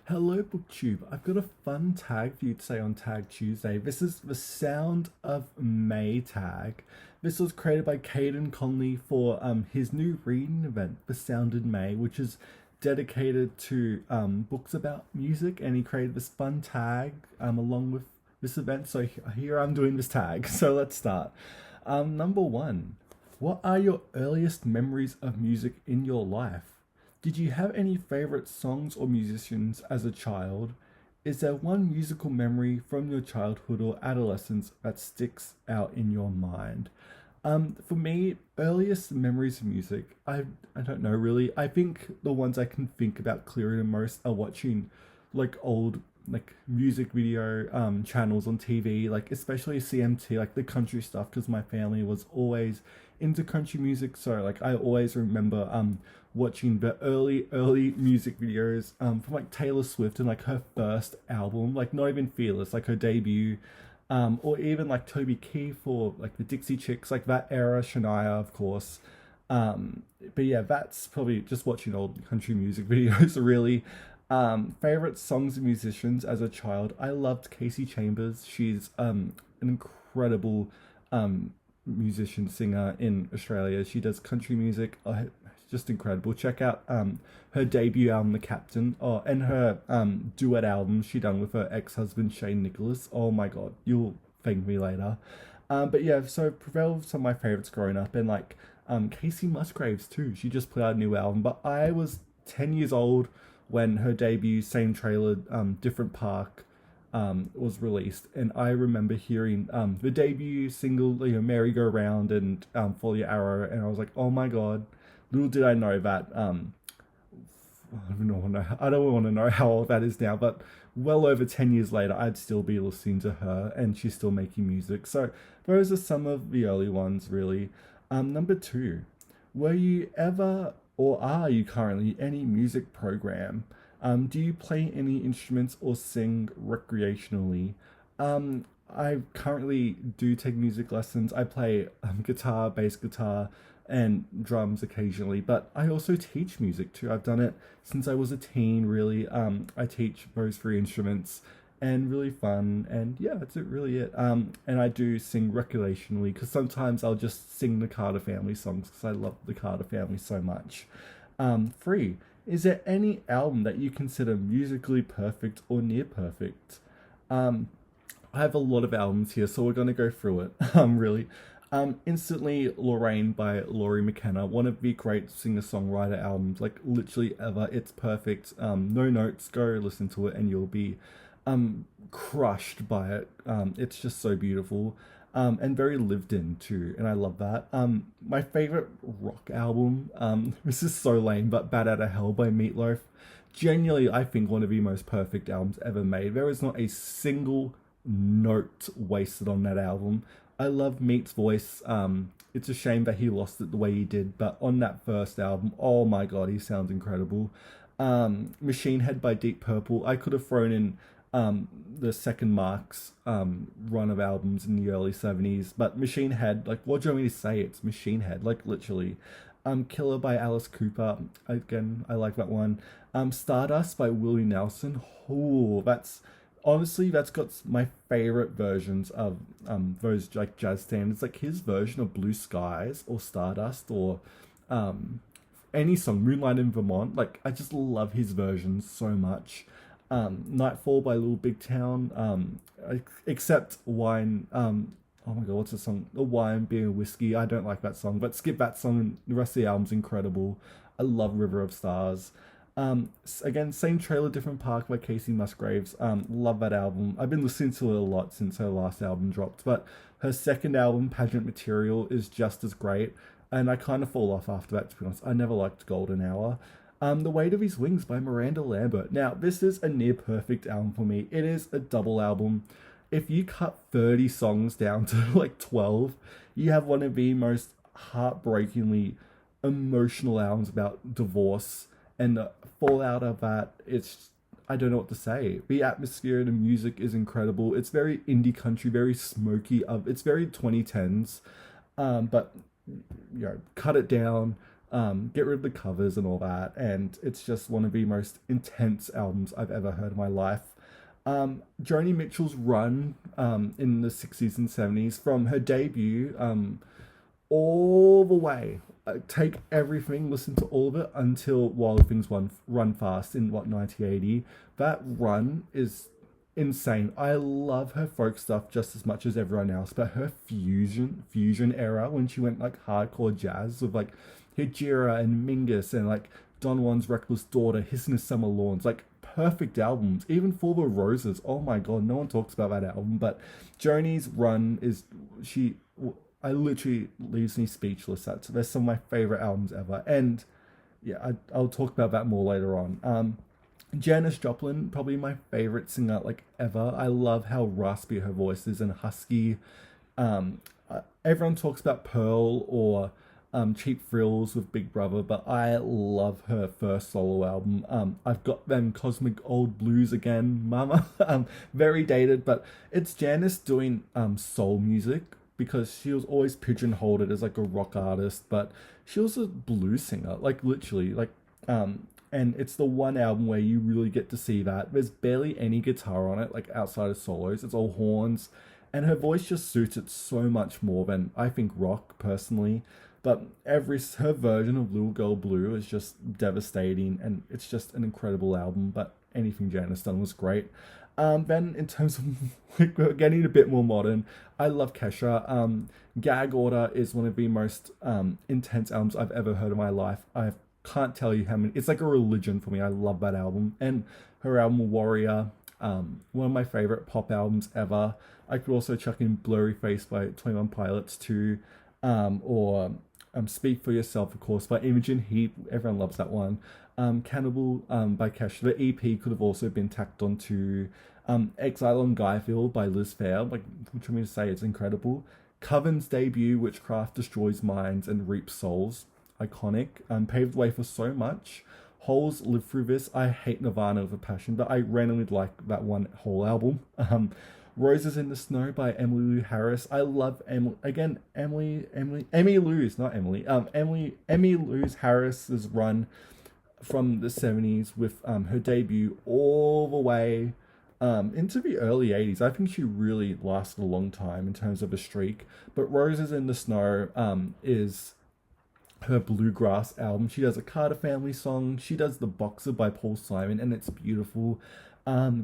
Hello, BookTube. I've got a fun tag for you to say on Tag Tuesday. This is the Sound of May tag. This was created by Caden Conley for his new reading event, The Sound in May, which is dedicated to books about music, and he created this fun tag along with this event. So here I'm doing this tag. So let's start. Number one, what are your earliest memories of music in your life? Did you have any favorite songs or musicians as a child? Is there one musical memory from your childhood or adolescence that sticks out in your mind? For me, earliest memories of music, I don't know really. I think the ones I can think about clearer than most are watching like old like music video channels on TV, like especially CMT, like the country stuff, because my family was always into country music. So like I always remember watching the early music videos from like Taylor Swift and like her first album, like not even Fearless, like her debut, or even like Toby Keith or like the Dixie Chicks, like that era, Shania, of course. But yeah, that's probably just watching old country music videos, really. Favorite songs and musicians as a child. I loved Casey Chambers. She's an incredible musician, singer in Australia. She does country music. Just incredible. Check out her debut album, The Captain, and her duet album she done with her ex-husband Shane Nicholas. Oh my god, you'll thank me later. But yeah, so Prevail was some of my favorites growing up, and like Casey Musgraves too. She just put out a new album, but I was 10 years old when her debut, same trailer, different park, was released, and I remember hearing the debut single, "Merry Go Round" and "Follow Your Arrow," and I was like, "Oh my god!" Little did I know that. I don't want to know how old that is now, but well over 10 years later, I'd still be listening to her, and she's still making music. So those are some of the early ones, really. Number two, were you ever or are you currently any music program? Do you play any instruments or sing recreationally? I currently do take music lessons. I play guitar, bass guitar, and drums occasionally, but I also teach music too. I've done it since I was a teen, really. I teach those three instruments and really fun. And yeah, that's it, really it. And I do sing recreationally because sometimes I'll just sing the Carter family songs because I love the Carter family so much. Three, is there any album that you consider musically perfect or near perfect? Um, I have a lot of albums here, so we're gonna go through it. Really. Instantly Lorraine by Laurie McKenna, one of the great singer-songwriter albums, like literally ever. It's perfect. No notes, go listen to it and you'll be crushed by it. It's just so beautiful. And very lived in too, and I love that. My favorite rock album, this is so lame, but Bad Outta Hell by Meatloaf. Genuinely, I think one of the most perfect albums ever made. There is not a single note wasted on that album. I love Meat's voice. It's a shame that he lost it the way he did, but on that first album, oh my god, he sounds incredible. Machine Head by Deep Purple. I could have thrown in the second Mark's run of albums in the early 70s, but Machine Head, like, what do you want me to say? It's Machine Head, like, literally. Killer by Alice Cooper. Again, I like that one. Stardust by Willie Nelson. Oh, that's honestly, that's got my favorite versions of those like jazz standards, like his version of Blue Skies or Stardust or any song, Moonlight in Vermont. Like I just love his versions so much. Nightfall by Little Big Town. Except Wine. Oh my god, what's the song? The Wine, Beer, Whiskey. I don't like that song, but skip that song. And the rest of the album's incredible. I love River of Stars. Again, same trailer, different park by Casey Musgraves. Love that album. I've been listening to it a lot since her last album dropped, but her second album, Pageant Material, is just as great. And I kind of fall off after that, to be honest. I never liked Golden Hour. The Weight of His Wings by Miranda Lambert. Now, this is a near perfect album for me. It is a double album. If you cut 30 songs down to like 12, you have one of the most heartbreakingly emotional albums about divorce, and the fallout of that. It's, I don't know what to say. The atmosphere and the music is incredible. It's very indie country, very smoky. It's very 2010s, but cut it down. get rid of the covers and all that, and it's just one of the most intense albums I've ever heard in my life. Joni Mitchell's run in the 60s and 70s, from her debut all the way. Take everything, listen to all of it until Wild Things Run Fast in 1980. That run is insane. I love her folk stuff just as much as everyone else, but her fusion era, when she went like hardcore jazz with like Hijira and Mingus and like Don Juan's Reckless Daughter, Hissing the Summer Lawns, like perfect albums. Even For the Roses, oh my god, no one talks about that album, but Joni's run is, she, I literally leaves me speechless. That's some of my favorite albums ever, and yeah, I'll talk about that more later on. Janis Joplin, probably my favorite singer like ever. I love how raspy her voice is and husky. Everyone talks about Pearl or Cheap Thrills with Big Brother, but I love her first solo album. I've got them Cosmic Old Blues again, mama. Very dated, but it's Janis doing soul music, because she was always pigeonholed as like a rock artist, but she was a blues singer, like literally, like and it's the one album where you really get to see that. There's barely any guitar on it, like outside of solos. It's all horns, and her voice just suits it so much more than I think rock personally. But her version of Little Girl Blue is just devastating, and it's just an incredible album. But anything Janis done was great. Then in terms of we're getting a bit more modern, I love Kesha. Gag Order is one of the most intense albums I've ever heard in my life. I can't tell you how many. It's like a religion for me. I love that album. And her album Warrior, one of my favorite pop albums ever. I could also chuck in Blurry Face by 21 Pilots too, or Speak for Yourself, of course, by Imogen Heap. Everyone loves that one. Cannibal by Kesha. The EP could have also been tacked onto Exile on Guyville by Liz Phair. Like, what do you mean to say? It's incredible. Coven's debut, Witchcraft Destroys Minds and Reaps Souls. Iconic. Paved the way for so much. Holes Live Through This. I hate Nirvana with a passion, but I randomly like that one whole album. Roses in the Snow by Emily Lou Harris. I love Emily Lou's, not Emily. Emily Lou's Harris's run from the 70s with her debut all the way into the early 80s. I think she really lasted a long time in terms of a streak. But Roses in the Snow is her bluegrass album. She does a Carter Family song. She does The Boxer by Paul Simon, and it's beautiful.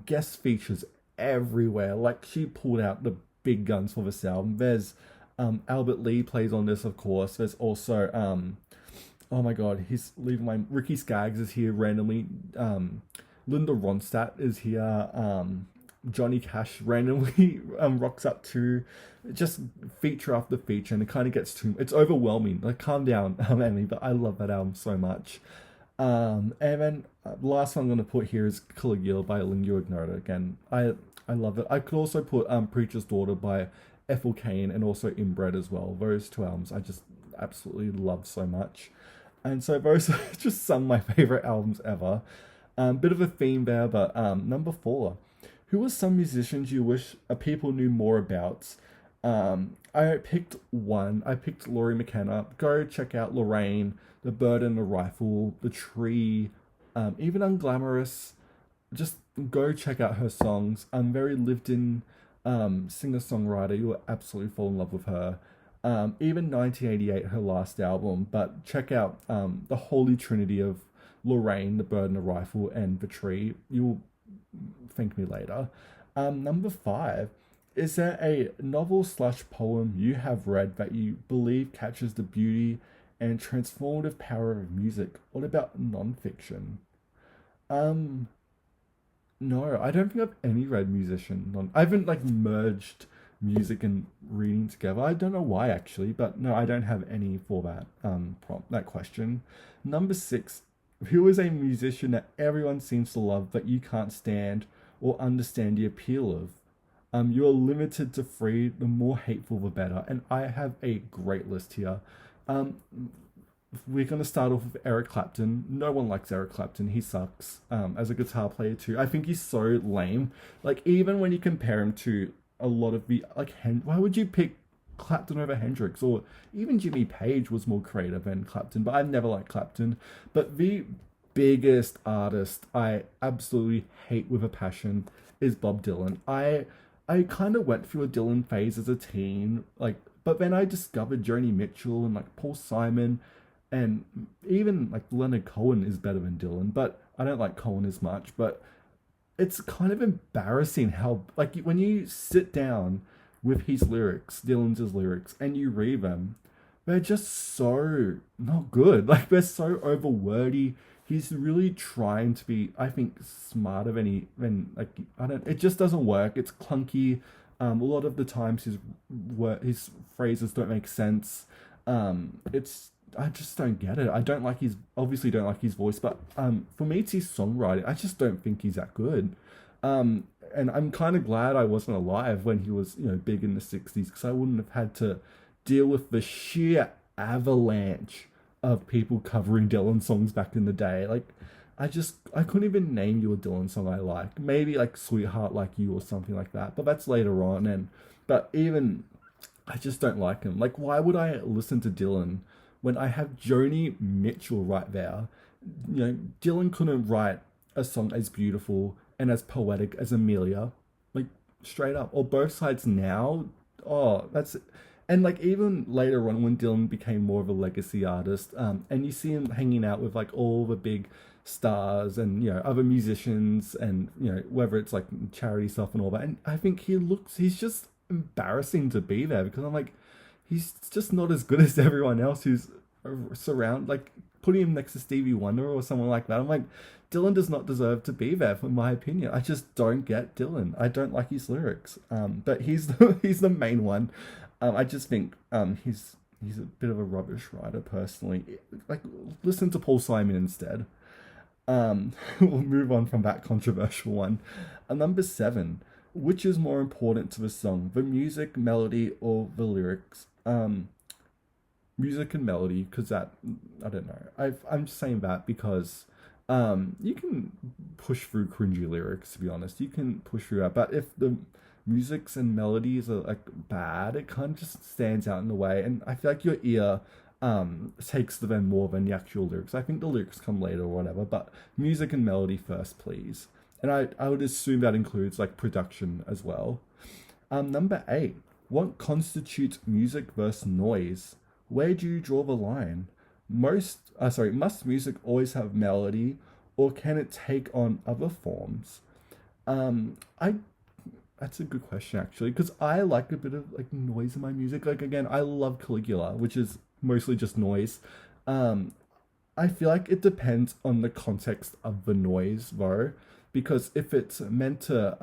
Guest features everywhere. Like, she pulled out the big guns for this album. There's Albert Lee plays on this, of course. There's also oh my god, he's leaving my Ricky Skaggs is here randomly. Linda Ronstadt is here. Johnny Cash randomly rocks up too. Just feature after feature, and it kind of gets it's overwhelming. Like, calm down, Emily, but I love that album so much. And then the last one I'm going to put here is Caligula by Lingua Ignota. Again, I love it. I could also put Preacher's Daughter by Ethel Cain, and also Inbred as well. Those two albums I just absolutely love so much. And so those are just some of my favorite albums ever. Bit of a theme there, but number 4. Who are some musicians you wish people knew more about? I picked one. I picked Laurie McKenna. Go check out Lorraine, The Bird and the Rifle, The Tree, even Unglamorous. Just go check out her songs. Very lived-in singer-songwriter. You will absolutely fall in love with her. Even 1988, her last album. But check out the Holy Trinity of Lorraine, The Bird and the Rifle, and The Tree. You'll thank me later. Number 5. Is there a novel/poem you have read that you believe captures the beauty and transformative power of music? What about nonfiction? No, I don't think I've any read musician. I haven't like merged music and reading together. I don't know why actually, but no, I don't have any for that that question. Number 6. Who is a musician that everyone seems to love but you can't stand or understand the appeal of? You are limited to 3. The more hateful, the better. And I have a great list here. We're going to start off with Eric Clapton. No one likes Eric Clapton. He sucks as a guitar player too. I think he's so lame. Like, even when you compare him to a lot of the... Like, why would you pick Clapton over Hendrix, or even Jimmy Page was more creative than Clapton, but I've never liked Clapton. But the biggest artist I absolutely hate with a passion is Bob Dylan. I kind of went through a Dylan phase as a teen, like, but then I discovered Joni Mitchell and like Paul Simon, and even like Leonard Cohen is better than Dylan, but I don't like Cohen as much. But it's kind of embarrassing how, like, when you sit down with his lyrics, Dylan's lyrics, and you read them, they're just so not good. Like, they're so over wordy. He's really trying to be, I think, smarter than like, I don't. It just doesn't work. It's clunky. A lot of the times his phrases don't make sense. It's I just don't get it. I don't like his obviously don't like his voice, but for me it's his songwriting. I just don't think he's that good. And I'm kind of glad I wasn't alive when he was, big in the 60s, because I wouldn't have had to deal with the sheer avalanche of people covering Dylan songs back in the day. Like, I couldn't even name you a Dylan song I like. Maybe like Sweetheart Like You or something like that, but that's later on. But even I just don't like him. Like, why would I listen to Dylan when I have Joni Mitchell right there? Dylan couldn't write a song as beautiful and as poetic as Amelia, like, straight up. Or Both Sides Now. Oh, that's, and like, even later on when Dylan became more of a legacy artist, and you see him hanging out with like all the big stars and other musicians, and whether it's like charity stuff and all that, and I think he's just embarrassing to be there, because I'm like, he's just not as good as everyone else who's like, putting him next to Stevie Wonder or someone like that. I'm like, Dylan does not deserve to be there, for my opinion. I just don't get Dylan. I don't like his lyrics. But he's the main one. I just think he's a bit of a rubbish writer, personally. Like, listen to Paul Simon instead. We'll move on from that controversial one. Number 7. Which is more important to the song, the music, melody, or the lyrics? Music and melody, because that, I don't know. I'm just saying that because you can push through cringy lyrics, to be honest. You can push through that, but if the musics and melodies are like bad, it kind of just stands out in the way, and I feel like your ear takes them more than the actual lyrics. I think the lyrics come later or whatever, but music and melody first, please. And I would assume that includes like production as well. Number 8. What constitutes music versus noise? Where do you draw the line? Must music always have melody, or can it take on other forms? I That's a good question, actually, because I like a bit of like noise in my music. Like, again, I love Caligula, which is mostly just noise. I feel like it depends on the context of the noise, though, because if it's meant to,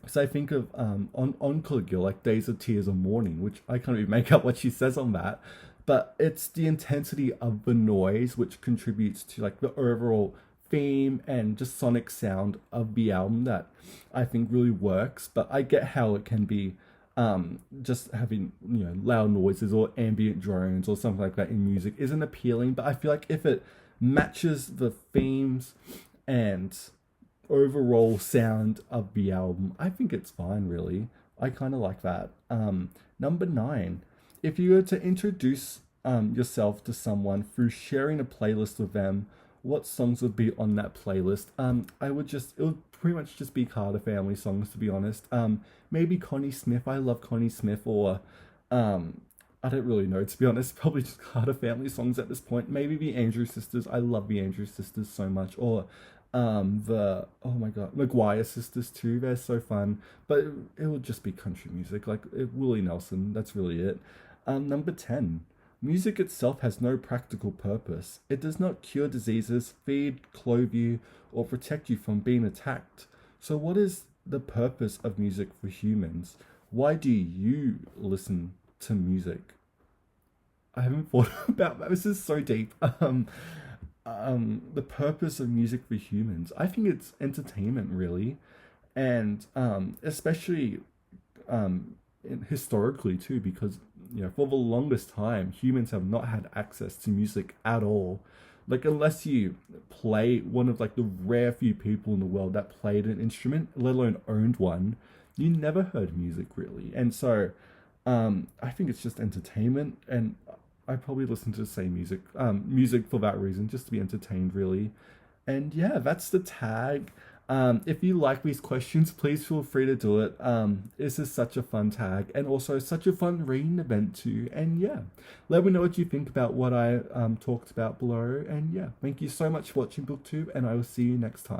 because I think of on Caligula, like Days of Tears of Mourning, which I can't even make out what she says on that, but it's the intensity of the noise which contributes to like the overall theme and just sonic sound of the album that I think really works. But I get how it can be just having loud noises or ambient drones or something like that in music isn't appealing. But I feel like if it matches the themes and overall sound of the album, I think it's fine, really. I kind of like that. Number 9. If you were to introduce yourself to someone through sharing a playlist with them, what songs would be on that playlist? It would pretty much just be Carter Family songs, to be honest. Maybe Connie Smith. I love Connie Smith, or I don't really know, to be honest. Probably just Carter Family songs at this point. Maybe the Andrews Sisters. I love the Andrews Sisters so much. Or the, oh my god, McGuire Sisters too. They're so fun. But it would just be country music, like Willie Nelson. That's really it. Number 10. Music itself has no practical purpose. It does not cure diseases, feed, clothe you, or protect you from being attacked. So what is the purpose of music for humans? Why do you listen to music? I haven't thought about that. This is so deep. The purpose of music for humans. I think it's entertainment, really. And especially historically too, because for the longest time humans have not had access to music at all. Like, unless you play one of like the rare few people in the world that played an instrument, let alone owned one, you never heard music, really. And so I think it's just entertainment, and I probably listen to the same music for that reason, just to be entertained, really. And yeah, that's the tag. If you like these questions, please feel free to do it. This is such a fun tag and also such a fun reading event too. And yeah, let me know what you think about what I talked about below. And yeah, thank you so much for watching BookTube, and I will see you next time.